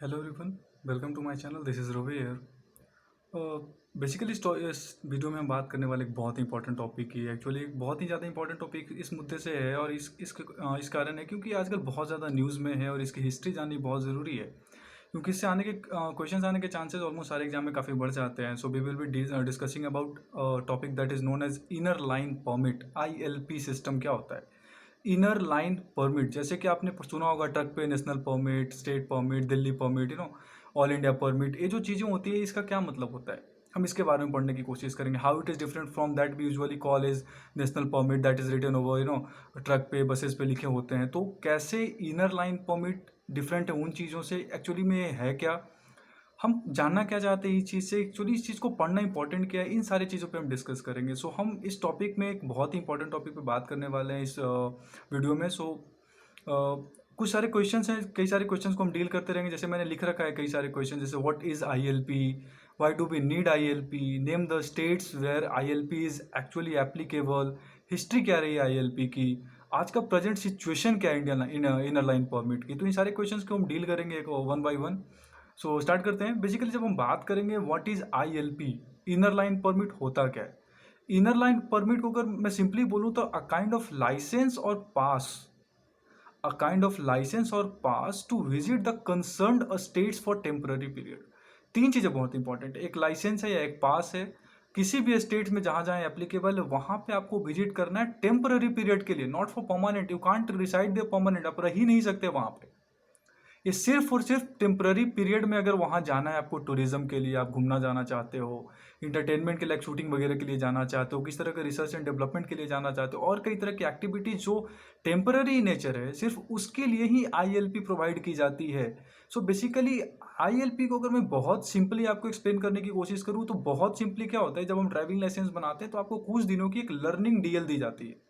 Hello everyone, welcome to my channel. This is Ravi here. Basically इस video में हम बात करने वाले एक बहुत ही इंपॉर्टेंट टॉपिक की है। एक्चुअली एक बहुत ही ज़्यादा इंपॉर्टेंट टॉपिक इस मुद्दे से है और इस कारण है क्योंकि आजकल बहुत ज़्यादा न्यूज़ में है और इसकी हिस्ट्री जाननी बहुत ज़रूरी है, क्योंकि इससे आने के क्वेश्चंस आने के चांसेस ऑलमोस्ट सारे एग्जाम में काफ़ी बढ़ जाते हैं। So we will be discussing about topic that is known as inner line permit. ILP system क्या होता है? इनर लाइन परमिट, जैसे कि आपने सुना होगा ट्रक पे national permit, state permit, Delhi permit, all India permit. ये जो चीज़ें होती है इसका क्या मतलब होता है, हम इसके बारे में पढ़ने की कोशिश करेंगे। How it is different from that we usually call as national permit that is written over truck पे, बसेस पे लिखे होते हैं। तो कैसे इनर लाइन परमिट डिफरेंट है उन चीज़ों से, एक्चुअली में है क्या, हम जानना क्या चाहते हैं इस चीज़ से, एक्चुअली इस चीज़ को पढ़ना इंपॉर्टेंट क्या है, इन सारी चीज़ों पे हम डिस्कस करेंगे। सो हम इस टॉपिक में एक बहुत ही इंपॉर्टेंट टॉपिक पे बात करने वाले हैं इस वीडियो में। कुछ सारे क्वेश्चंस हैं, कई सारे क्वेश्चंस को हम डील करते रहेंगे। जैसे मैंने लिख रखा है कई सारे क्वेश्चन, जैसे what is ILP, why do we need ILP, name the states where ILP is actually applicable, history क्या रही है ILP की, आज का प्रेजेंट सिचुएशन क्या है इंडियन इनर लाइन परमिट की। तो इन सारे क्वेश्चंस को हम डील करेंगे one by one. So start करते हैं। बेसिकली जब हम बात करेंगे what is ILP, inner line permit होता क्या है। इनर लाइन परमिट को अगर मैं सिंपली बोलूँ तो अ काइंड ऑफ लाइसेंस और pass, a kind of licence और pass to visit the concerned states for temporary period. तीन चीज़ें बहुत इंपॉर्टेंट है, एक लाइसेंस है या एक पास है। किसी भी स्टेट में जहाँ जहाँ एप्लीकेबल है वहाँ पे आपको विजिट करना है टेम्पररी पीरियड के लिए, not for permanent. You can't reside there permanent, आप रह ही नहीं सकते वहाँ पे। ये सिर्फ और सिर्फ टेम्पररी पीरियड में अगर वहाँ जाना है आपको, टूरिज्म के लिए आप घूमना जाना चाहते हो, इंटरटेनमेंट के लिए, शूटिंग वगैरह के लिए जाना चाहते हो, किस तरह का रिसर्च एंड डेवलपमेंट के लिए जाना चाहते हो, और कई तरह की एक्टिविटीज जो टेम्पररी नेचर है, सिर्फ उसके लिए ही ILP प्रोवाइड की जाती है। सो बेसिकली ILP को अगर मैं बहुत सिंपली आपको एक्सप्लेन करने की कोशिश करूँ तो बहुत सिंपली क्या होता है, जब हम ड्राइविंग लाइसेंस बनाते हैं तो आपको कुछ दिनों की एक लर्निंग DL दी जाती है।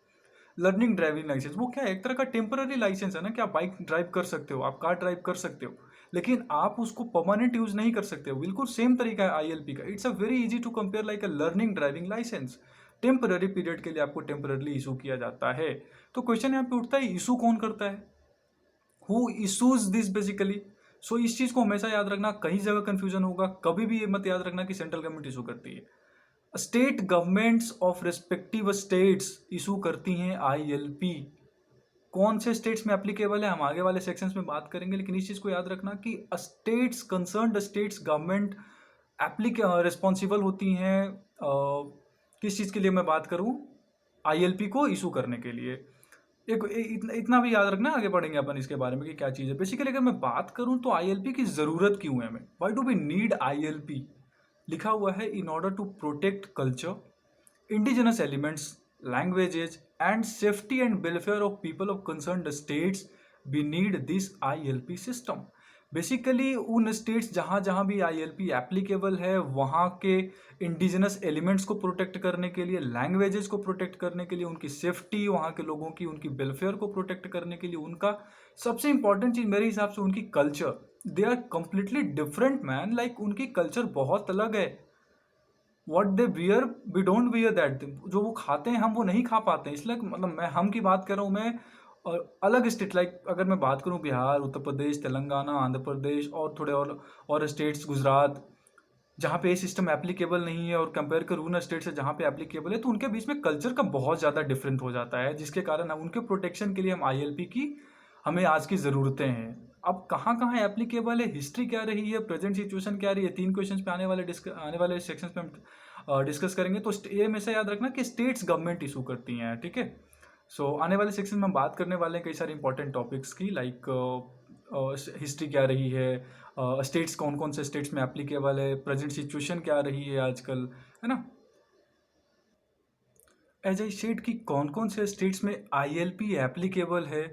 लर्निंग ड्राइविंग लाइसेंस वो क्या है, एक तरह का टेम्पररी लाइसेंस है ना, कि आप बाइक ड्राइव कर सकते हो, आप कार ड्राइव कर सकते हो, लेकिन आप उसको परमानेंट यूज नहीं कर सकते हो। बिल्कुल सेम तरीका है ILP का। It's a very easy to compare like a learning driving licence. Temporary period के लिए आपको टेम्पररली इशू किया जाता है। तो क्वेश्चन यहाँ पे उठता है, इशू कौन करता है, हु इशूज दिस बेसिकली। सो इस चीज को हमेशा याद रखना, कहीं जगह कंफ्यूजन होगा, कभी भी ये मत याद रखना कि सेंट्रल गवर्नमेंट इशू करती है। State governments of respective states issue करती हैं ILP। कौन से स्टेट्स में एप्लीकेबल है हम आगे वाले सेक्शंस में बात करेंगे, लेकिन इस चीज़ को याद रखना कि states concerned states government responsible होती हैं किस चीज़ के लिए मैं बात करूं, ILP को इशू करने के लिए। इतना भी याद रखना, आगे बढ़ेंगे अपन इसके बारे में कि क्या चीज़ है। बेसिकली अगर मैं बात करूं तो ILP की ज़रूरत क्यों है हमें, why do we need ILP। लिखा हुआ है in order to protect culture, indigenous elements, languages, and safety and welfare of people of concerned states, we need this ILP system। Basically उन स्टेट्स जहाँ जहाँ भी ILP एप्लीकेबल है वहाँ के इंडिजिनस एलिमेंट्स को प्रोटेक्ट करने के लिए, लैंग्वेजेस को प्रोटेक्ट करने के लिए, उनकी सेफ्टी, वहाँ के लोगों की उनकी वेलफेयर को प्रोटेक्ट करने के लिए, उनका सबसे इंपॉर्टेंट चीज़ मेरे हिसाब से उनकी culture. They are completely different man, like उनकी कल्चर बहुत अलग है। What they wear we don't wear that, जो वो खाते हैं हम वो नहीं खा पाते हैं। इसलिए मतलब मैं हम की बात कर रहा हूँ मैं, और अलग स्टेट लाइक अगर मैं बात करूँ बिहार, उत्तर प्रदेश, तेलंगाना, आंध्र प्रदेश और थोड़े और स्टेट्स, गुजरात, जहाँ पे ये सिस्टम एप्लीकेबल नहीं है, और कंपेयर करूँ ना स्टेट से जहाँ पे एप्लीकेबल है, तो उनके बीच में कल्चर का बहुत ज़्यादा डिफरेंट हो जाता है, जिसके कारण हम उनके प्रोटेक्शन के लिए हम ILP की हमें आज की ज़रूरतें हैं। अब कहाँ कहाँ एप्लीकेबल है, हिस्ट्री क्या रही है, प्रेजेंट सिचुएशन क्या रही है, तीन क्वेश्चन पे आने वाले सेक्शंस पे हम डिस्कस करेंगे। तो ये हमेशा याद रखना कि स्टेट्स गवर्नमेंट इशू करती हैं, ठीक है। सो आने वाले सेक्शन में हम बात करने वाले हैं कई सारे इंपॉर्टेंट टॉपिक्स की, लाइक हिस्ट्री क्या रही है, स्टेट्स कौन कौन से स्टेट्स में एप्लीकेबल है, प्रेजेंट सिचुएशन क्या रही है आजकल, है ना। एज आई सेड कि कौन कौन से स्टेट्स में ILP एप्लीकेबल है।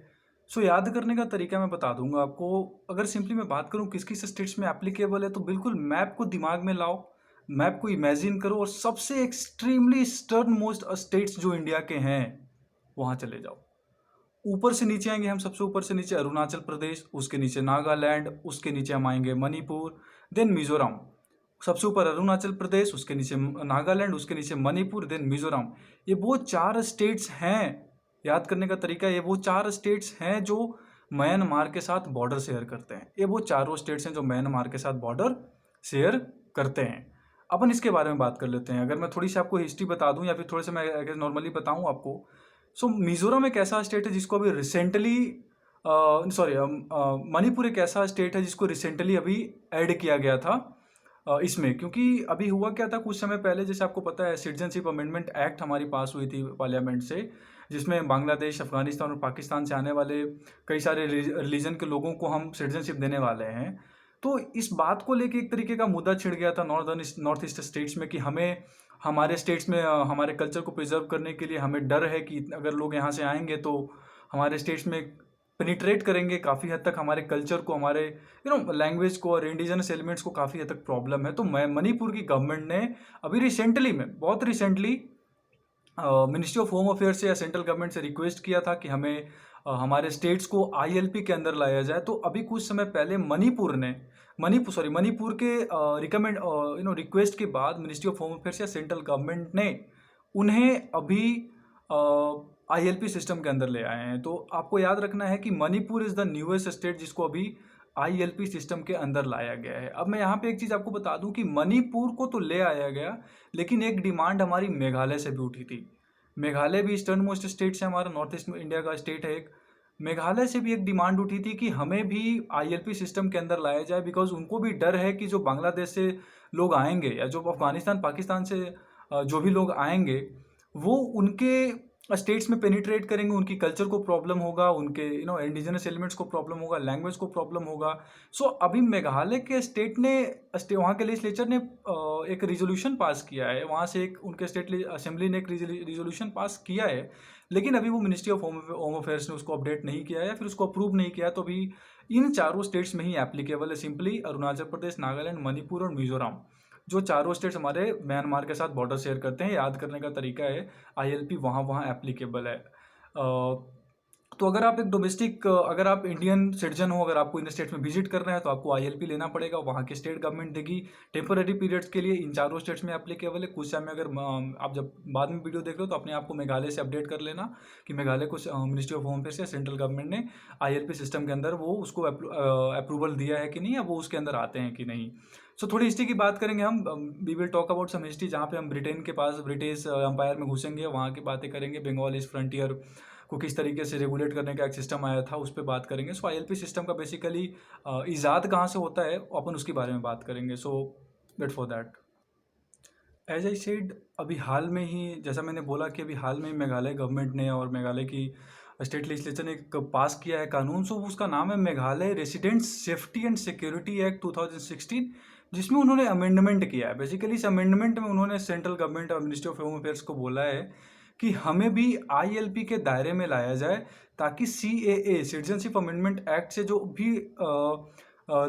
सो याद करने का तरीका मैं बता दूंगा आपको। अगर सिंपली मैं बात करूं किस किस स्टेट्स में एप्लीकेबल है, तो बिल्कुल मैप को दिमाग में लाओ, मैप को इमेजिन करो, और सबसे एक्सट्रीमली ईस्टर्न मोस्ट स्टेट्स जो इंडिया के हैं वहां चले जाओ। ऊपर से नीचे आएंगे हम, सबसे ऊपर से नीचे अरुणाचल प्रदेश, उसके नीचे नागालैंड, उसके नीचे हम आएंगे मणिपुर, देन मिजोरम। सबसे ऊपर अरुणाचल प्रदेश, उसके नीचे नागालैंड, उसके नीचे मणिपुर, देन मिजोरम। ये वो चार स्टेट्स हैं, याद करने का तरीका, ये वो चार स्टेट्स हैं जो म्यांमार के साथ बॉर्डर शेयर करते हैं। ये वो चारों स्टेट्स हैं जो म्यांमार के साथ बॉर्डर शेयर करते हैं। अपन इसके बारे में बात कर लेते हैं। अगर मैं थोड़ी सी आपको हिस्ट्री बता दूं या फिर थोड़े से मैं अगर नॉर्मली बताऊं आपको, सो मिजोरम एक ऐसा स्टेट है जिसको अभी रिसेंटली, सॉरी, मणिपुर एक ऐसा स्टेट है जिसको रिसेंटली अभी ऐड किया गया था इसमें। क्योंकि अभी हुआ क्या था, कुछ समय पहले जैसे आपको पता है सिटीजनशिप अमेंडमेंट एक्ट हमारी पास हुई थी पार्लियामेंट से, जिसमें बांग्लादेश, अफगानिस्तान और पाकिस्तान से आने वाले कई सारे रिलीजन के लोगों को हम सिटीजनशिप देने वाले हैं। तो इस बात को लेके एक तरीके का मुद्दा छिड़ गया था नॉर्थ ईस्ट स्टेट्स में कि हमें हमारे स्टेट्स में हमारे कल्चर को प्रिजर्व करने के लिए हमें डर है कि अगर लोग यहाँ से आएंगे तो हमारे स्टेट्स में पेनिट्रेट करेंगे काफ़ी हद तक हमारे कल्चर को, हमारे लैंग्वेज को और इंडिजिनस एलिमेंट्स को काफ़ी हद तक प्रॉब्लम है। तो मणिपुर की गवर्नमेंट ने अभी रिसेंटली में, बहुत recently, ministry of home affair से या सेंट्रल गवर्नमेंट से रिक्वेस्ट किया था कि हमें हमारे स्टेट्स को आईएलपी के अंदर लाया जाए। तो अभी कुछ समय पहले मणिपुर के रिकमेंड रिक्वेस्ट के बाद मिनिस्ट्री ऑफ होम अफेयर्स या सेंट्रल गवर्नमेंट ने उन्हें अभी आईएलपी सिस्टम के अंदर ले आए हैं। तो आपको याद रखना है कि Manipur is the newest state जिसको अभी आईएलपी सिस्टम के अंदर लाया गया है। अब मैं यहाँ पे एक चीज़ आपको बता दूं कि मणिपुर को तो ले आया गया, लेकिन एक डिमांड हमारी मेघालय से भी उठी थी। मेघालय भी ईस्टर्न मोस्ट स्टेट से, हमारा नॉर्थ ईस्ट इंडिया का स्टेट है एक। मेघालय से भी एक डिमांड उठी थी कि हमें भी आईएलपी सिस्टम के अंदर लाया जाए, बिकॉज उनको भी डर है कि जो बांग्लादेश से लोग आएंगे या जो अफगानिस्तान पाकिस्तान से जो भी लोग आएंगे वो उनके स्टेट्स में पेनिट्रेट करेंगे, उनकी कल्चर को प्रॉब्लम होगा, उनके इंडिजिनस एलिमेंट्स को प्रॉब्लम होगा, लैंग्वेज को प्रॉब्लम होगा। सो अभी मेघालय के स्टेट ने, वहाँ के लेजिस्लेचर ने एक रिजोल्यूशन पास किया है, वहाँ से एक उनके स्टेट असेंबली ने एक रिजोल्यूशन पास किया है, लेकिन अभी वो मिनिस्ट्री ऑफ होम अफेयर्स ने उसको अपडेट नहीं किया है, फिर उसको अप्रूव नहीं किया। तो अभी इन चारों स्टेट्स में ही एप्लीकेबल है सिंपली, अरुणाचल प्रदेश, नागालैंड, मणिपुर और मिजोरम, जो चारों स्टेट्स हमारे म्यांमार के साथ बॉर्डर शेयर करते हैं। याद करने का तरीका है आईएलपी वहाँ एप्लीकेबल है। तो अगर आप एक डोमेस्टिक, अगर आप इंडियन सिटीजन हो, अगर आपको इन स्टेट्स में विजिट करना है तो आपको आईएलपी लेना पड़ेगा, वहाँ की स्टेट गवर्नमेंट देगी टेम्पररी पीरियड्स के लिए। इन चारों स्टेट्स में एप्लीकेबल है। कुछ समय अगर आप जब बाद में वीडियो देख लो तो अपने आप को मेघालय से अपडेट कर लेना कि मेघालय को मिनिस्ट्री ऑफ होम अफेयर्स या सेंट्रल गवर्नमेंट ने आईएलपी सिस्टम के अंदर वो उसको अप्रूवल दिया है कि नहीं, या वो उसके अंदर आते हैं कि नहीं। सो थोड़ी हिस्ट्री की बात करेंगे हम। We will talk about some history, जहाँ पे हम ब्रिटेन के पास, ब्रिटिश एम्पायर में घुसेंगे, वहाँ की बातें करेंगे। बंगाल इस फ्रंटियर को किस तरीके से रेगुलेट करने का एक सिस्टम आया था, उस पर बात करेंगे। सो आईएलपी सिस्टम का बेसिकली ईजाद कहाँ से होता है अपन उसके बारे में बात करेंगे। So wait for that. As I said, अभी हाल में ही, जैसा मैंने बोला कि अभी हाल में मेघालय गवर्नमेंट ने और मेघालय की स्टेट लेजिस्लेचर ने एक पास किया है कानून। सो उसका नाम है Meghalaya residents safety and security act 2016, जिसमें उन्होंने अमेंडमेंट किया है। बेसिकली इस अमेंडमेंट में उन्होंने सेंट्रल गवर्नमेंट और मिनिस्ट्री ऑफ होम अफेयर्स को बोला है कि हमें भी आईएलपी के दायरे में लाया जाए, ताकि सीएए, सिटीजनशिप अमेंडमेंट एक्ट से जो भी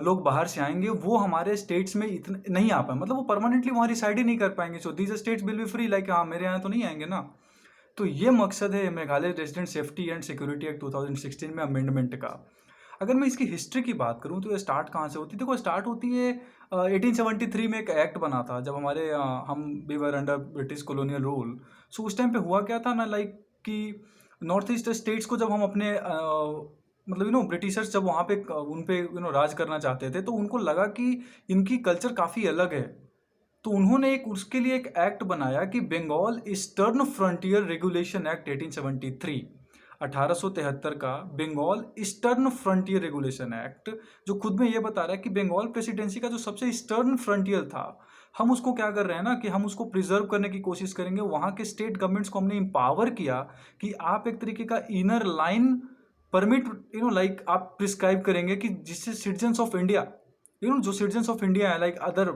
लोग बाहर से आएंगे वो हमारे स्टेट्स में इतने नहीं आ पाए, मतलब वो परमानेंटली वहाँ रिसाइड ही नहीं कर पाएंगे। So these states will be free, like हाँ मेरे यहाँ तो नहीं आएंगे ना। तो ये मकसद है Meghalaya resident safety and security act 2016 में अमेंडमेंट का। अगर मैं इसकी हिस्ट्री की बात करूं तो ये स्टार्ट कहाँ से होती है? देखो, स्टार्ट होती है 1873 में एक एक्ट बना था, जब हमारे हम we were under British colonial rule. So उस टाइम पे हुआ क्या था ना, लाइक कि नॉर्थ ईस्ट स्टेट्स को जब हम अपने मतलब ब्रिटिशर्स जब वहाँ पे उन पे राज करना चाहते थे, तो उनको लगा कि इनकी कल्चर काफ़ी अलग है। तो उन्होंने उसके लिए एक एक्ट बनाया कि Bengal Eastern Frontier Regulation Act 1873, 1873 का Bengal Eastern Frontier Regulation Act, जो खुद में ये बता रहा है कि बंगाल प्रेसिडेंसी का जो सबसे ईस्टर्न फ्रंटियर था, हम उसको क्या कर रहे हैं ना कि हम उसको प्रिजर्व करने की कोशिश करेंगे। वहाँ के स्टेट गवर्नमेंट्स को हमने एम्पावर किया कि आप एक तरीके का इनर लाइन परमिट लाइक आप प्रिस्क्राइब करेंगे कि जिससे सिटीजन्स ऑफ इंडिया, जो सिटीजन्स ऑफ इंडिया है, लाइक अदर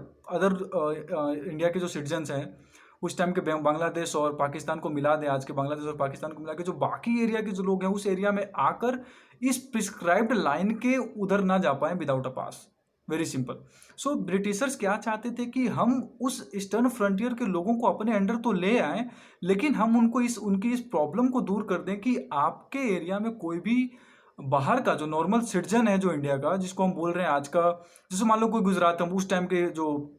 इंडिया के जो सिटीजन्स हैं उस टाइम के बांग्लादेश और पाकिस्तान को मिला दें, आज के बांग्लादेश और पाकिस्तान को मिला के जो बाकी एरिया के जो लोग हैं उस एरिया में आकर इस प्रिस्क्राइब्ड लाइन के उधर ना जा पाएँ without a pass. Very simple. So Britishers क्या चाहते थे कि हम उस ईस्टर्न फ्रंटियर के लोगों को अपने अंडर तो ले आएँ, लेकिन हम उनको उनकी इस प्रॉब्लम को दूर कर दें कि आपके एरिया में कोई भी बाहर का जो नॉर्मल सिटीजन है जो इंडिया का, जिसको हम बोल रहे हैं आज का, जैसे मान लो कोई गुजरात, हम उस टाइम के जो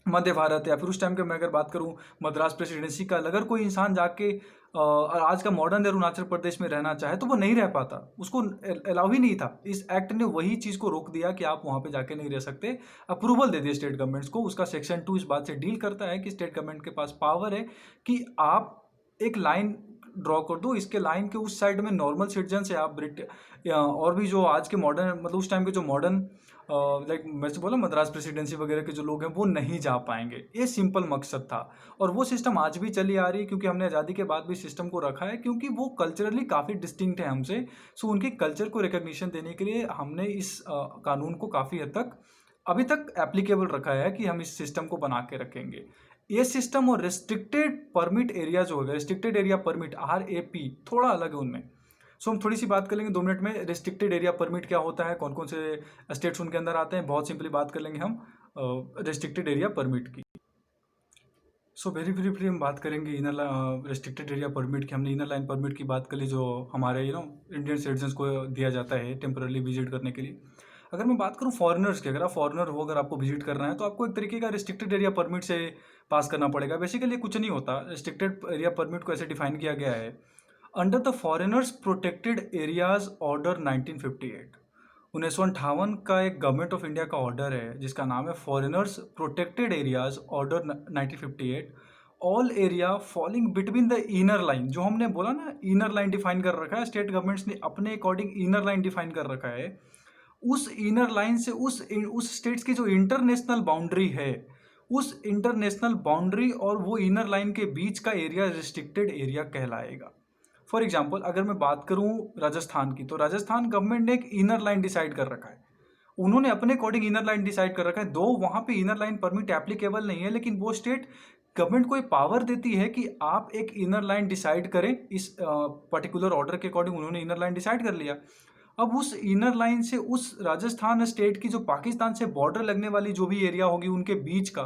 मध्य भारत या फिर उस टाइम के मैं अगर बात करूं मद्रास प्रेसिडेंसी का, अगर कोई इंसान जाके और आज का मॉडर्न अरुणाचल प्रदेश में रहना चाहे तो वो नहीं रह पाता, उसको अलाउ ही नहीं था। इस एक्ट ने वही चीज़ को रोक दिया कि आप वहाँ पे जाके नहीं रह सकते, अप्रूवल दे दिया स्टेट गवर्नमेंट्स को। उसका सेक्शन 2 इस बात से डील करता है कि स्टेट गवर्नमेंट के पास पावर है कि आप एक लाइन ड्रॉ कर दो, इसके लाइन के उस साइड में नॉर्मल सिटीजन से आप और भी जो आज के मॉडर्न मतलब उस टाइम के जो मॉडर्न लाइक मैं से बोला मद्रास प्रेसिडेंसी वगैरह के जो लोग हैं वो नहीं जा पाएंगे। ये सिंपल मकसद था और वो सिस्टम आज भी चली आ रही है, क्योंकि हमने आज़ादी के बाद भी सिस्टम को रखा है, क्योंकि वो कल्चरली काफ़ी डिस्टिंक्ट है हमसे। सो उनके कल्चर को रिकग्निशन देने के लिए हमने इस कानून को काफ़ी हद तक अभी तक एप्लीकेबल रखा है कि हम इस सिस्टम को बना के रखेंगे। ये सिस्टम और रिस्ट्रिक्टेड परमिट एरिया जो होगा, रिस्ट्रिक्टेड एरिया परमिट RAP, थोड़ा अलग है उनमें। सो हम थोड़ी सी बात कर लेंगे 2 मिनट में, रिस्ट्रिक्टेड एरिया परमिट क्या होता है, कौन कौन से स्टेट्स उनके अंदर आते हैं। बहुत सिंपली बात कर लेंगे हम रिस्ट्रिक्टेड एरिया परमिट की। सो वेरी ब्रीफली हम बात करेंगे इनर रिस्ट्रिक्टेड एरिया परमिट की। हमने इनर लाइन परमिट की बात कर ली, जो हमारे इंडियन सिटीजन्स को दिया जाता है टेम्परली विजिट करने के लिए। अगर मैं बात करूँ फॉरेनर्स की, अगर आप फॉरेनर हो, अगर आपको विजिट करना है तो आपको एक तरीके का रिस्ट्रिक्टेड एरिया परमिट से पास करना पड़ेगा। बेसिकली कुछ नहीं होता, रिस्ट्रिक्टेड एरिया परमिट को ऐसे डिफाइन किया गया है under the foreigners protected areas order 1958। 1958 का एक गवर्नमेंट ऑफ इंडिया का ऑर्डर है जिसका नाम है foreigners protected areas order 1958। All area falling between the inner line, जो हमने बोला ना इनर लाइन डिफाइन कर रखा है स्टेट गवर्नमेंट्स ने अपने अकॉर्डिंग, इनर लाइन डिफाइन कर रखा है। उस इनर लाइन से उस स्टेट्स की जो इंटरनेशनल बाउंड्री है, उस इंटरनेशनल बाउंड्री और वो इनर लाइन के बीच का एरिया रिस्ट्रिक्टेड एरिया कहलाएगा। फॉर एग्जाम्पल अगर मैं बात करूं राजस्थान की, तो राजस्थान गवर्नमेंट ने एक इनर लाइन डिसाइड कर रखा है, उन्होंने अपने अकॉर्डिंग इनर लाइन डिसाइड कर रखा है। दो वहां पे इनर लाइन परमिट एप्लीकेबल नहीं है, लेकिन वो स्टेट गवर्नमेंट को पावर देती है कि आप एक इनर लाइन डिसाइड करें। इस पर्टिकुलर ऑर्डर के अकॉर्डिंग उन्होंने इनर लाइन डिसाइड कर लिया। अब उस इनर लाइन से उस राजस्थान स्टेट की जो पाकिस्तान से बॉर्डर लगने वाली जो भी एरिया होगी उनके बीच का,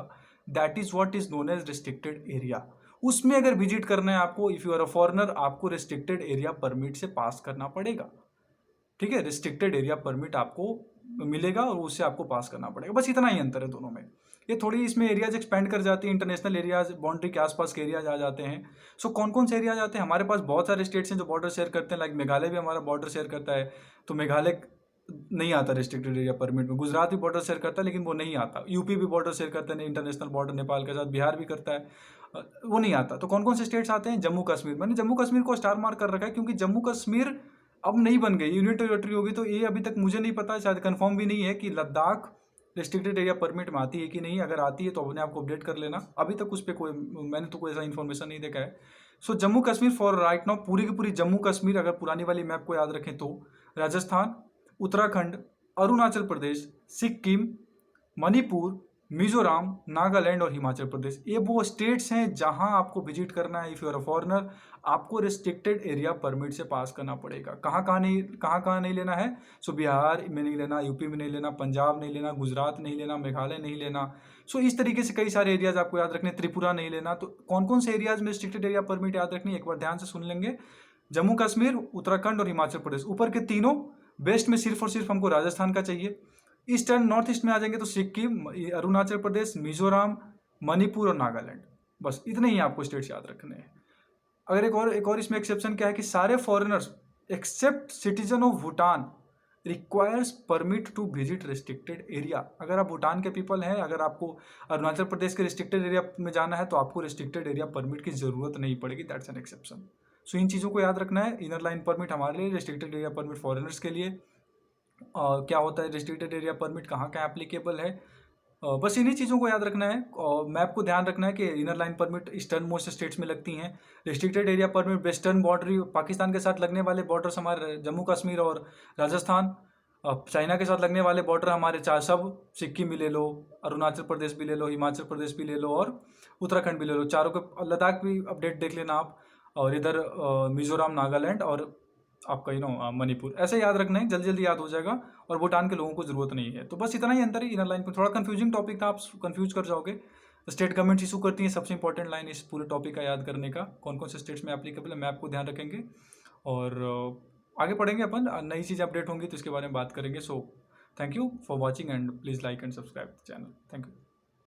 that is what is known as restricted area. उसमें अगर विजिट करना है आपको, if you are a foreigner, आपको रिस्ट्रिक्टेड एरिया परमिट से पास करना पड़ेगा। ठीक है, रिस्ट्रिक्टेड एरिया परमिट आपको मिलेगा और उससे आपको पास करना पड़ेगा। बस इतना ही अंतर है दोनों में। ये थोड़ी इसमें एरियाज एक्सपेंड कर जाती है, इंटरनेशनल एरियाज बाउंड्री के आसपास के एरियाज आ जाते हैं। सो कौन कौन से एरियाज आते हैं, हमारे पास बहुत सारे स्टेट्स हैं जो बॉर्डर शेयर करते हैं। लाइक मेघालय भी हमारा बॉर्डर शेयर करता है, तो मेघालय नहीं आता रिस्ट्रिक्टेड एरिया परमिट में। गुजरात भी बॉर्डर शेयर करता है लेकिन वो नहीं आता। यूपी भी बॉर्डर शेयर करता है, इंटरनेशनल बॉर्डर नेपाल के साथ। बिहार भी करता है, वो नहीं आता। तो कौन कौन से स्टेट्स आते हैं, जम्मू कश्मीर। मैंने जम्मू कश्मीर को स्टार मार्क कर रखा है क्योंकि जम्मू कश्मीर अब नहीं बन गई, यूनियन टेरिटरी होगी। तो ये अभी तक मुझे नहीं पता, शायद कंफर्म भी नहीं है कि लद्दाख रिस्ट्रिक्टेड एरिया परमिट में आती है कि नहीं। अगर आती है तो अपने आप को अपडेट कर लेना, अभी तक उस पर कोई मैंने तो कोई ऐसा इन्फॉर्मेशन नहीं देखा है। So Jammu Kashmir for right now, पूरी की पूरी जम्मू कश्मीर अगर पुरानी वाली मैप को याद रखें तो राजस्थान, उत्तराखंड, अरुणाचल प्रदेश, सिक्किम, मणिपुर, मिजोरम, नागालैंड और हिमाचल प्रदेश, ये वो स्टेट्स हैं जहां आपको विजिट करना है। If you are a foreigner, आपको रिस्ट्रिक्टेड एरिया परमिट से पास करना पड़ेगा। कहाँ नहीं लेना है। सो बिहार में नहीं लेना, यूपी में नहीं लेना, पंजाब नहीं लेना, गुजरात नहीं लेना, मेघालय नहीं लेना। सो इस तरीके से कई सारे एरियाज आपको याद रखने, त्रिपुरा नहीं लेना। तो कौन कौन से एरियाज में रिस्ट्रिक्टेड एरिया परमिट याद रखनी, एक बार ध्यान से सुन लेंगे। जम्मू कश्मीर, उत्तराखंड और हिमाचल प्रदेश, ऊपर के तीनों। वेस्ट में सिर्फ और सिर्फ हमको राजस्थान का चाहिए। ईस्टर्न नॉर्थ ईस्ट में आ जाएंगे तो सिक्किम, अरुणाचल प्रदेश, मिजोरम, मणिपुर और नागालैंड। बस इतने ही आपको स्टेट्स याद रखने हैं। अगर एक और इसमें एक्सेप्शन क्या है कि सारे foreigners except citizen of Bhutan requires permit to visit restricted area. अगर आप भूटान के पीपल हैं, अगर आपको अरुणाचल प्रदेश के रिस्ट्रिक्टेड एरिया में जाना है तो आपको रिस्ट्रिक्टेड एरिया परमिट की जरूरत नहीं पड़ेगी, दैट्स एन एक्सेप्शन। सो इन चीज़ों को याद रखना है। इनर लाइन परमिट हमारे लिए, रिस्ट्रिक्टेड एरिया परमिट फॉरेनर्स के लिए। क्या होता है रिस्ट्रिक्टेड एरिया परमिट, कहाँ का एप्लीकेबल है, बस इन्हीं चीज़ों को याद रखना है। और मैप को ध्यान रखना है कि inner line permit eastern most states में लगती हैं। Restricted area permit western border, Pakistan के साथ लगने वाले बॉर्डर्स हमारे जम्मू कश्मीर और राजस्थान। चाइना के साथ लगने वाले बॉर्डर हमारे चार सब, सिक्किम भी ले लो, अरुणाचल प्रदेश भी ले लो, हिमाचल प्रदेश भी ले लो और उत्तराखंड भी ले लो, चारों के। लद्दाख भी अपडेट देख लेना आप। और इधर मिजोरम, नागालैंड और आपका मणिपुर। ऐसे याद रखना है, जल्दी जल्दी याद हो जाएगा। और भूटान के लोगों को जरूरत नहीं है। तो बस इतना ही अंतर है इनर लाइन पर। थोड़ा कंफ्यूजिंग टॉपिक था, आप कंफ्यूज कर जाओगे। स्टेट गवर्नमेंट इशू करती है, सबसे इंपॉर्टेंट लाइन इस पूरे टॉपिक का याद करने का, कौन कौन से स्टेट्स में एप्लीकेबल है, मैप को ध्यान रखेंगे। और आगे पढ़ेंगे अपन, नई चीज़ अपडेट होंगी तो इसके बारे में बात करेंगे। So thank you for watching and please like and subscribe the channel. Thank you.